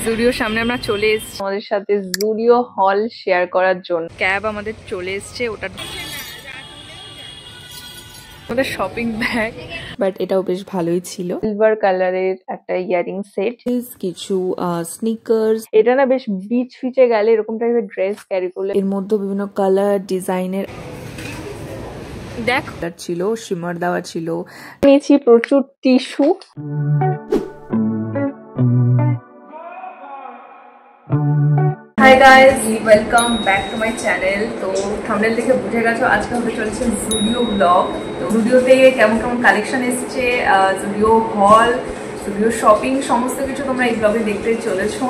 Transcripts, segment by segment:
জুডিওর সামনে আমরা চলে এসেছি আমাদের সাথে জুডিও হল শেয়ার করার জন্য। ক্যাব আমাদের চলে এসছে, ওটা আমাদের শপিং ব্যাগ, বাট এটাও বেশ ভালোই ছিল। সিলভার কালারের একটা ইয়ারিং সেট, কিছু স্নিকার্স। এটা না বেশ বিচ ফিচে গেলে এরকম টাইপের ড্রেস ক্যারি করলে এর মধ্যে বিভিন্ন কালার ডিজাইনের দেখ ছিল, শিমার দেওয়া ছিল। নিয়েছি প্রচুর tissue. Hi guys, welcome back to my channel. তো থাম্বনেল দেখে বুঝে গেছো আজকে হতে চলেছে জুডিও ব্লগ। তো জুডিওতে কেমন কেমন কালেকশন এসছে, জুডিও হল, জুডিও শপিং, সমস্ত কিছু তোমরা এই ব্লগে দেখতে চলেছো।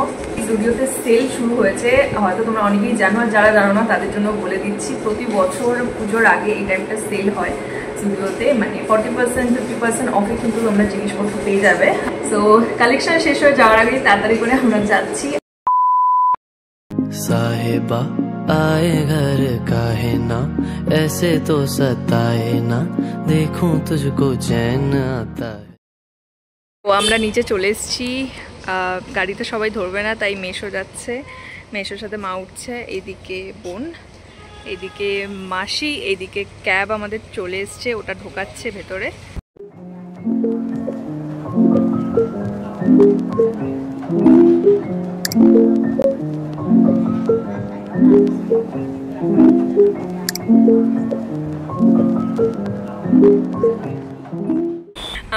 জুডিওতে সেল শুরু হয়েছে, হয়তো তোমরা অনেকেই জানো, আর যারা জানো না তাদের জন্য বলে দিচ্ছি। প্রতি বছর পুজোর আগে এই টাইপটা সেল হয় জুডিওতে, মানে 40% 50% অফে কিন্তু তোমরা জিনিসপত্র পেয়ে যাবে। সো কালেকশন শেষ হয়ে যাওয়ার আগে তাড়াতাড়ি করে আমরা যাচ্ছি। साहिबा आए घर काहे ना, ऐसे तो सताए ना, देखूं तुझको चैन आता है। তো আমরা নিচে চলে এসেছি, গাড়িতে সবাই ধরবে না তাই মেশো যাচ্ছে, মেশোর সাথে মা উঠছে, এইদিকে বোন, এইদিকে মাসি, এইদিকে ক্যাব আমাদের চলে এসছে, ওটা ঢোকাচ্ছে ভেতরে।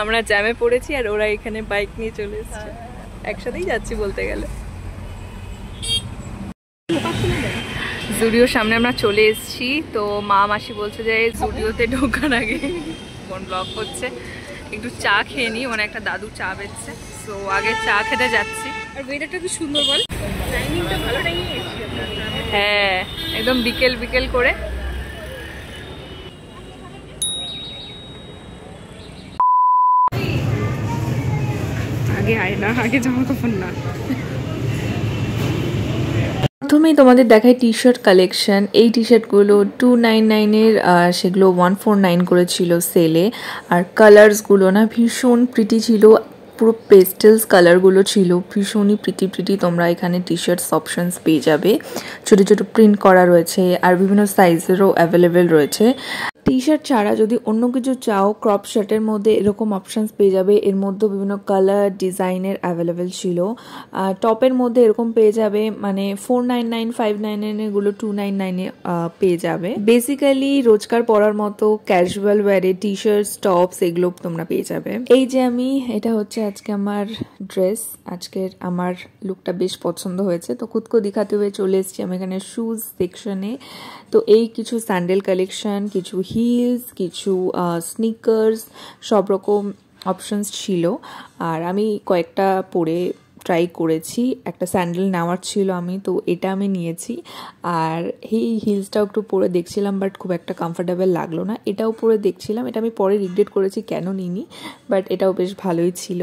আমরা জ্যামে পড়েছি আর ওরা এখানে বাইক নিয়ে চলে এসেছে, একসাথেই যাচ্ছি বলতে গেলে। জুডিওর সামনে আমরা চলে এসেছি। তো মা মাসি বলছে যে জুডিওতে ঢোকার আগে কোন ব্লগ করছে, একটু চা খেয়ে নিই, মানে একটা দাদু চা বেচছে। তো আগে চা খেতে যাচ্ছি। আর ওয়েদারটা কি সুন্দর বল, টাইমিংটা ভালো টাইমিং এসেছি। হ্যাঁ, একদম বিকেল বিকেল করে। আগে আয় না, আগে জামা কাপড় না। প্রথমেই তোমাদের দেখায় টি শার্ট কালেকশন। এই টি শার্টগুলো 299-এর, সেগুলো 149 করেছিল সেলে। আর কালার্সগুলো না ভীষণ প্রিটি ছিল, পুরো পেস্টেলস কালারগুলো ছিল, ভীষণই প্রিটি। তোমরা এখানে টি শার্টস অপশনস পেয়ে যাবে, ছোট ছোট প্রিন্ট করা রয়েছে, আর বিভিন্ন সাইজেরও অ্যাভেলেবেল রয়েছে। টি শার্ট ছাড়া যদি অন্য কিছু চাও, ক্রপ শার্টের মধ্যে এরকম অপশানস পেয়ে যাবে, এর মধ্যে বিভিন্ন কালার ডিজাইনের অ্যাভেলেবেল ছিল। টপের মধ্যে এরকম পেয়ে যাবে, মানে 499 599 এগুলো 299-এ পেয়ে যাবে। বেসিক্যালি রোজকার পরার মতো ক্যাজুয়াল ওয়্যারে টি শার্টস, টপস এগুলো তোমরা পেয়ে যাবে। এই যে এটা হচ্ছে আজকে আমার ড্রেস, আজকের আমার লুকটা বেশ পছন্দ হয়েছে, তো খুদকো দেখাতে হয়ে চলে এসেছি আমি এখানে শুজ সেকশনে। তো এই কিছু স্যান্ডেল কালেকশন, কিছু হিলস, কিছু স্নিকার্স, সব রকম অপশনস ছিল। আর আমি কয়েকটা পরে ট্রাই করেছি, একটা স্যান্ডেল নেওয়ার ছিল তো এটা আমি নিয়েছি। আর এই হিলসটাও একটু পরে দেখছিলাম, বাট খুব একটা কমফোর্টেবল লাগলো না। এটাও পরে দেখছিলাম, এটা আমি পরে রিগ্রেট করেছি কেন নিইনি, বাট এটাও বেশ ভালোই ছিল।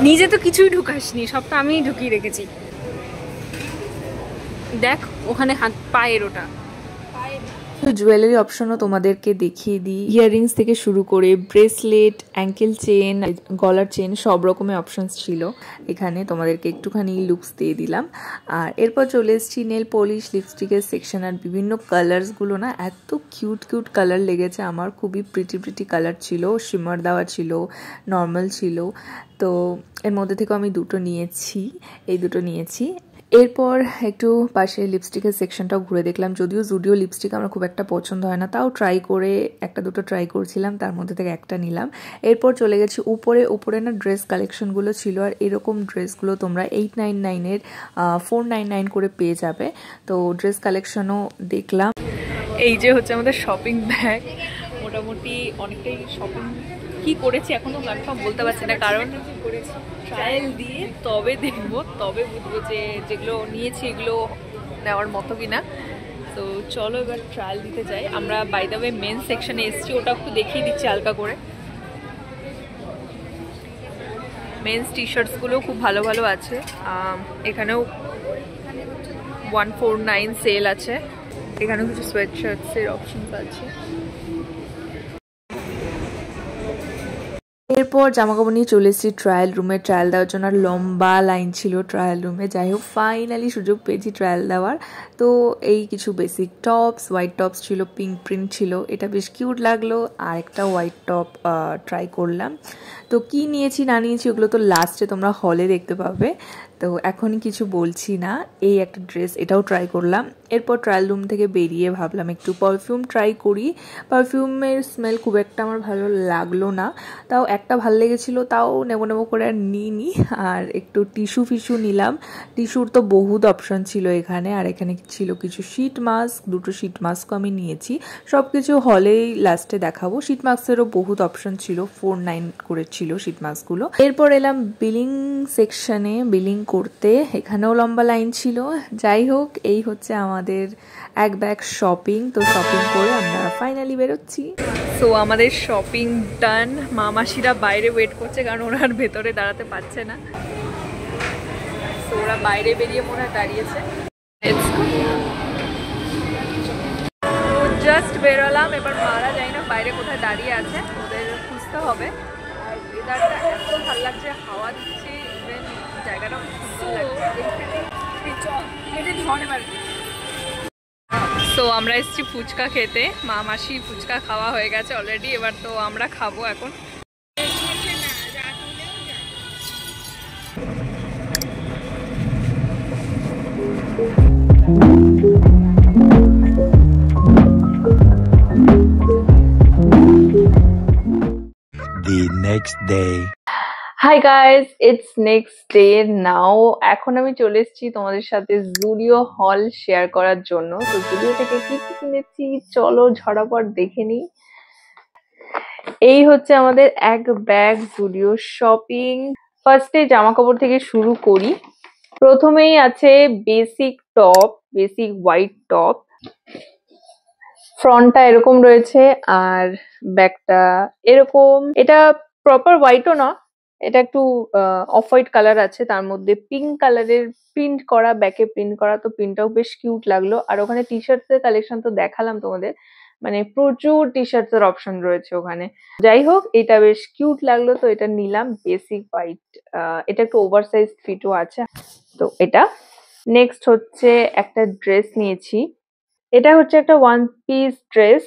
নিজে তো কিছুই ঢুকাসনি, সব তো আমিই ঢুকিয়ে রেখেছি। দেখ ওখানে হাত পায়ের, ওটা জুয়েলারি অপশনও তোমাদেরকে দেখিয়ে দিই। ইয়াররিংস থেকে শুরু করে ব্রেসলেট, অ্যাঙ্কেল চেন, গলার চেন, সব রকমের অপশনস ছিল এখানে। তোমাদেরকে একটুখানি লুকস দিয়ে দিলাম। আর এরপর চলে এসেছি নেল পলিশ, লিপস্টিকের সেকশন। আর বিভিন্ন কালার্সগুলো না এত কিউট কালার লেগেছে আমার, খুবই প্রিটি কালার ছিল, শিমার দেওয়া ছিল, নর্মাল ছিল। তো এর মধ্যে থেকে আমি দুটো নিয়েছি, এই দুটো নিয়েছি। এরপর একটু পাশে লিপস্টিকের সেকশনটাও ঘুরে দেখলাম, যদিও জুডিও লিপস্টিক আমার খুব একটা পছন্দ হয় না, তাও ট্রাই করে একটা দুটো ট্রাই করছিলাম, তার মধ্যে থেকে একটা নিলাম। এরপর চলে গেছি উপরে না ড্রেস কালেকশনগুলো ছিল। আর এরকম ড্রেসগুলো তোমরা 899-এর 499 করে পেয়ে যাবে। তো ড্রেস কালেকশনও দেখলাম। এই যে হচ্ছে আমাদের শপিং ব্যাগ, মোটামুটি অনেকটাই শপিং কি করেছি এখনো কনফার্ম বলতে পারছি না, কারণ ট্রায়াল দিয়ে তবে দেখবো, তবে বুঝবো যে যেগুলো নিয়েছি এগুলো নেওয়ার মতো কিনা। তো চলো এবার ট্রায়াল দিতে যাই। আমরা বাই দ্য ওয়ে মেন সেকশনে এসেছি, ওটা একটু দেখিয়ে দিচ্ছি হালকা করে। মেন্স টি শার্টসগুলো খুব ভালো আছে, এখানেও 149 সেল আছে, এখানেও কিছু সোয়েট শার্টসের অপশনস আছে। এরপর জামাকাপড় নিয়ে চলে এসেছি ট্রায়াল রুমে ট্রায়াল দেওয়ার জন্য। আর লম্বা লাইন ছিল ট্রায়াল রুমে। যাই হোক ফাইনালি সুযোগ পেয়েছি ট্রায়াল দেওয়ার। তো এই কিছু বেসিক টপস, হোয়াইট টপস ছিল, পিঙ্ক প্রিন্ট ছিল, এটা বেশ কিউট লাগলো। আর একটা হোয়াইট টপ ট্রাই করলাম। তো কি নিয়েছি না নিয়েছি ওগুলো তো লাস্টে তোমরা হলে দেখতে পাবে, তো এখন কিছু বলছি না। এই একটা ড্রেস, এটাও ট্রাই করলাম। এরপর ট্রায়াল রুম থেকে বেরিয়ে ভাবলাম একটু পারফিউম ট্রাই করি। পারফিউমের স্মেল খুব একটা আমার ভালো লাগলো না, তাও একটা ভালো লেগেছিলো, তাও নেবো নেবো করে আর নিইনি। আর একটু টিস্যু ফিস্যু নিলাম। টিস্যুর তো বহুত অপশান ছিল এখানে। আর এখানে ছিল কিছু শিট মাস্ক, দুটো শিট মাস্কও আমি নিয়েছি। সব কিছু হলেই লাস্টে দেখাবো। শিট মাস্কেরও বহুত অপশান ছিল, 4-9 করে ছিল শিট মাস্কগুলো। এরপর এলাম বিলিং সেকশনে বিলিং করতে। এখানেও লম্বা লাইন ছিল। যাই হোক, এই হচ্ছে আমাদের এক ব্যাগ শপিং। তো শপিং করে আমরা ফাইনালি বেরোচ্ছি। সো আমাদের শপিং ডান। মামাসিরা বাইরে ওয়েট করছে কারণ ওরা আর ভেতরে দাঁড়াতে পারছে না। তো ওরা বাইরে বেরিয়ে মনে হয় দাঁড়িয়েছে। জাস্ট বেরোলাম, এবার মারা যাই না বাইরে কোথায় দাঁড়িয়ে আছে, ওদের খুঁজতে হবে। আর ওয়েদারটা এত ভালো লাগছে, হাওয়া দিচ্ছে, ইভেন জায়গাটাও খুব সুন্দর লাগছে। তো আমরা এসেছি ফুচকা খেতে। মা মাসি ফুচকা খাওয়া হয়ে গেছে অলরেডি, এবার তো আমরা খাবো এখন। The next day. Hi guys, it's next day now. এখন আমি চলে এসেছি তোমাদের সাথে জুডিও হল শেয়ার করার জন্য। তো জুডিও থেকে কি কি কিনেছি চলো ঝটাপট দেখে নিই। এই হচ্ছে আমাদের এক ব্যাগ জুডিও শপিং। ফার্স্টে জামা কাপড় থেকে শুরু করি। প্রথমেই আছে basic top, basic white top. ফ্রন্টটা এরকম রয়েছে আর ব্যাকটা এরকম। এটা প্রপার হোয়াইটও না, এটা একটু অফ হোয়াইট কালার আছে, তার মধ্যে পিঙ্ক কালারের প্রিন্ট করা, ব্যাকে প্রিন্ট করা। তো প্রিন্টটাও বেশ কিউট লাগলো। আর ওখানে টি শার্টস এর কালেকশন তো দেখালাম তোমাদের, মানে প্রচুর টি শার্টস এর অপশন রয়েছে ওখানে। যাই হোক, এটা বেশ কিউট লাগলো, তো এটা নিলাম বেসিক হোয়াইট। এটা একটু ওভার সাইজ ফিটও আছে। তো এটা নেক্সট হচ্ছে একটা ড্রেস নিয়েছি। এটা হচ্ছে একটা ওয়ান পিস ড্রেস,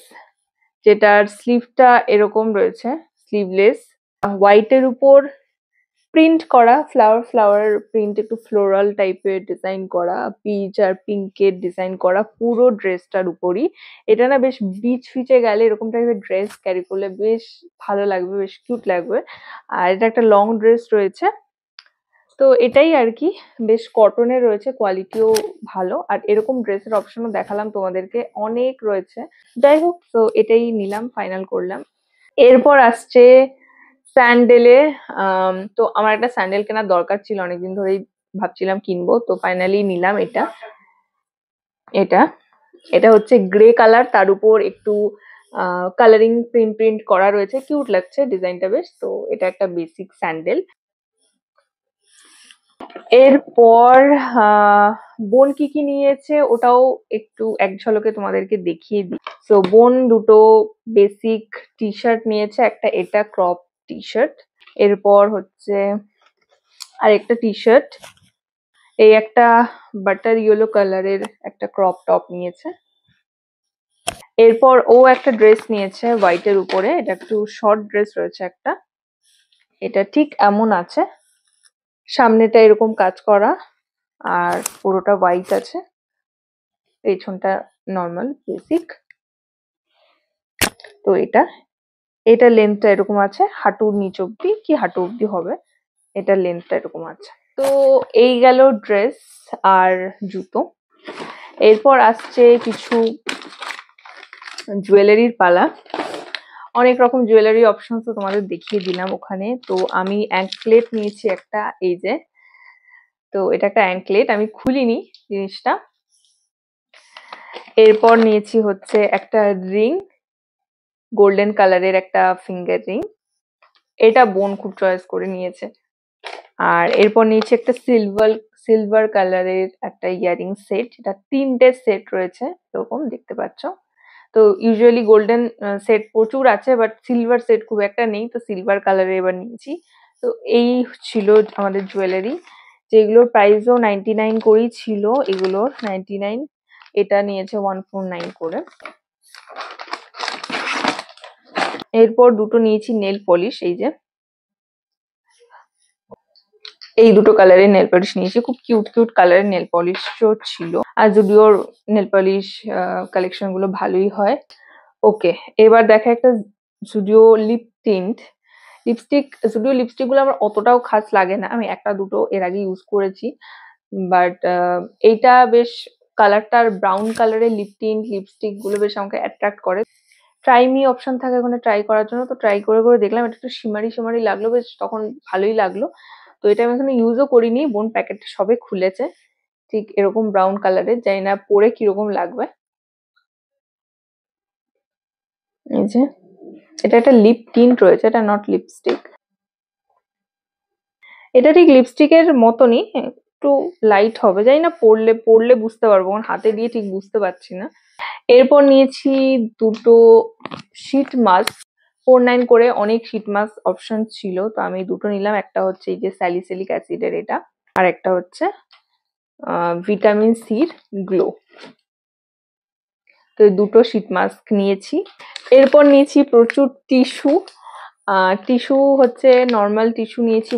যেটার স্লিভটা এরকম রয়েছে, স্লিভলেস, হোয়াইটের উপর প্রিন্ট করা, ফ্লাওয়ার ফ্লাওয়ার প্রিন্ট, একটু ফ্লোরাল টাইপের ডিজাইন করা, পিচ আর পিঙ্কের ডিজাইন করা পুরো ড্রেসটার উপরই। এটা না বেশ বিচ ফিচে গেলে এরকম টাইপের ড্রেস ক্যারি করলে বেশ ভালো লাগবে, বেশ কিউট লাগবে। আর এটা একটা লং ড্রেস রয়েছে। তো এটাই আর কি, বেশ কটনের রয়েছে, কোয়ালিটিও ভালো। আর এরকম ড্রেসের অপশনও দেখালাম তোমাদেরকে, অনেক রয়েছে। যাই হোক, তো এটাই নিলাম, ফাইনাল করলাম। এরপর আসছে স্যান্ডেলে। তো আমার একটা স্যান্ডেল কেনার দরকার ছিল, অনেকদিন ধরেই ভাবছিলাম কিনবো, তো ফাইনালি নিলাম এটা। এটা এটা হচ্ছে গ্রে কালার, তার উপর একটু কালারিং প্রিন্ট প্রিন্ট করা রয়েছে, কিউট লাগছে ডিজাইনটা বেশ। তো এটা একটা বেসিক স্যান্ডেল। এরপর বোন কি কি নিয়েছে ওটাও একটু এক ঝলকে তোমাদেরকে দেখিয়ে দিই। তো বোন দুটো বেসিক টি শার্ট নিয়েছে, একটা এটা ক্রপ টি শার্ট, এরপর হচ্ছে আরেকটা টি শার্ট, এই একটা বাটার ইয়েলো কালারের একটা ক্রপ টপ নিয়েছে। এরপর ও একটা ড্রেস নিয়েছে হোয়াইটের উপরে, এটা একটু শর্ট ড্রেস রয়েছে একটা, এটা ঠিক এমন আছে, সামনেটা এরকম কাজ করা আর পুরোটা হোয়াইট আছে, পেছনটা নর্মাল বেসিক। তো এটা লেন্থটা এরকম আছে, হাঁটুর নিচ অব্দি কি হাঁটু অব্দি হবে, এটা লেন্থটা এরকম আছে। তো এই গেল ড্রেস আর জুতো। এরপর আসছে কিছু জুয়েলারির পালা। অনেক রকম জুয়েলারি অপশন তো তোমাদের দেখিয়ে দিলাম ওখানে। তো আমি অ্যাঙ্কলেট নিয়েছি একটা, এই যে। তো এটা একটা অ্যাঙ্কলেট, আমি খুলিনি জিনিসটা। এরপর নিয়েছি হচ্ছে একটা রিং, গোল্ডেন কালারের একটা ফিঙ্গার রিং, এটা বোন খুব চয়েস করে নিয়েছে। আর এরপর নিয়েছি একটা সিলভার কালারের একটা ইয়ারিং সেট, এটা 3টে সেট রয়েছে এরকম দেখতে পাচ্ছ। তো ইউজুয়ালি গোল্ডেন সেট প্রচুর আছে, বাট সিলভার সেট খুব একটা নেই, তো সিলভার কালারে এবার নিয়েছি। তো এই ছিল আমাদের জুয়েলারি, যেগুলোর প্রাইসও 99 করেই ছিল। এগুলোর 99, এটা নিয়েছে 149 করে। এরপর দুটো নিয়েছি নেল পলিশ, এই দুটো কালারের নেল পলিশ নিয়েছি, খুব কিউট কিউট কালারের নেল পলিশও ছিল। আর জুডিওর নেল পলিশ কালেকশন গুলো ভালোই হয়। ওকে, এবার দেখা একটা Zudio lip tint lipstick. Zudio lipstick গুলো আমার অতটাও খাস লাগে না, আমি একটা দুটো এর আগে ইউজ করেছি, বাট এইটা বেশ কালারটার ব্রাউন কালারের লিপ টিন্ট লিপস্টিক গুলো বেশ আমাকে অ্যাট্রাক্ট করে। ট্রাই মি অপশন থাকে ওখানে ট্রাই করার জন্য, তো ট্রাই করে করে দেখলাম, এটা একটু শিমারি শিমারি লাগলো, বেশ তখন ভালোই লাগলো। তো এটা আমি এখনো ইউজও করিনি, বোন প্যাকেটটা সবে খুলেছে। ঠিক এরকম ব্রাউন কালারের, জানি না পরে কিরকম লাগবে। এই যে এটা একটা লিপ টিন্ট রয়েছে, এটা নট লিপস্টিক। এটা ঠিক লিপস্টিকের মতনই, একটু লাইট হবে, জানি না পরলে পরলে বুঝতে পারবো, কারণ হাতে দিয়ে ঠিক বুঝতে পারছি না। এরপর নিয়েছি দুটো শীট মাস্ক, 49 করে। অনেক শীট মাস্ক অপশন ছিল, তো আমি দুটো নিলাম। একটা হচ্ছে এই যে স্যালিসিলিক অ্যাসিডের এটা, আর একটা হচ্ছে ভিটামিন সির গ্লো। তো এই দুটো শীট মাস্ক নিয়েছি। এরপর নিয়েছি প্রচুর টিস্যু। টিস্যু হচ্ছে নর্মাল টিস্যু নিয়েছি,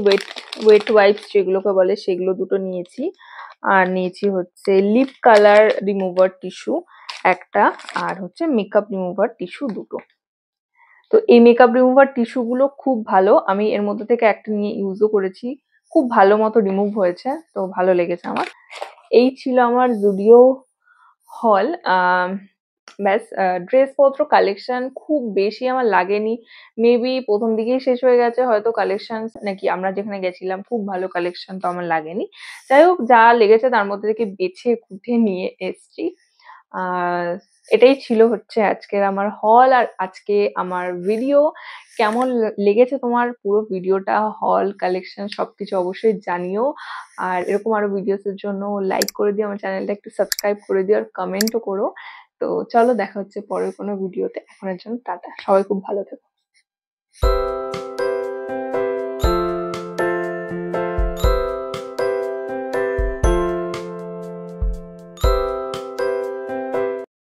ওয়েট ওয়াইপস যেগুলোকে বলে, সেগুলো দুটো নিয়েছি। আর নিয়েছি হচ্ছে লিপ কালার রিমুভার টিস্যু একটা, আর হচ্ছে মেকআপ রিমুভার টিস্যু দুটো। তো এই মেকআপ রিমুভার টিস্যু গুলো খুব ভালো, আমি এর মধ্যে থেকে একটা নিয়ে ইউজও করেছি, খুব ভালো মতো রিমুভ হয়েছে, তো ভালো লেগেছে আমার। এই ছিল আমার জুডিও হল। ব্যাস, ড্রেসপত্র কালেকশন খুব বেশি আমার লাগেনি, মেবি প্রথম দিকেই শেষ হয়ে গেছে হয়তো কালেকশন, নাকি আমরা যেখানে গেছিলাম খুব ভালো কালেকশন তো আমার লাগেনি। যাই হোক, যা লেগেছে তার মধ্যে থেকে বেছে কুটে নিয়ে এসছি। আর এটাই ছিল হচ্ছে আজকের আমার হল আর আজকে আমার ভিডিও। কেমন লেগেছে তোমার পুরো ভিডিওটা, হল কালেকশন সবকিছু অবশ্যই জানিও। আর এরকম আরো ভিডিওস এর জন্য লাইক করে দিও, আমার চ্যানেলটা একটু সাবস্ক্রাইব করে দিও, আর কমেন্টও করো। তো চলো দেখা হচ্ছে পরের কোনো ভিডিওতে, এখনের জন্য টাটা, সবাই খুব ভালো থেকো।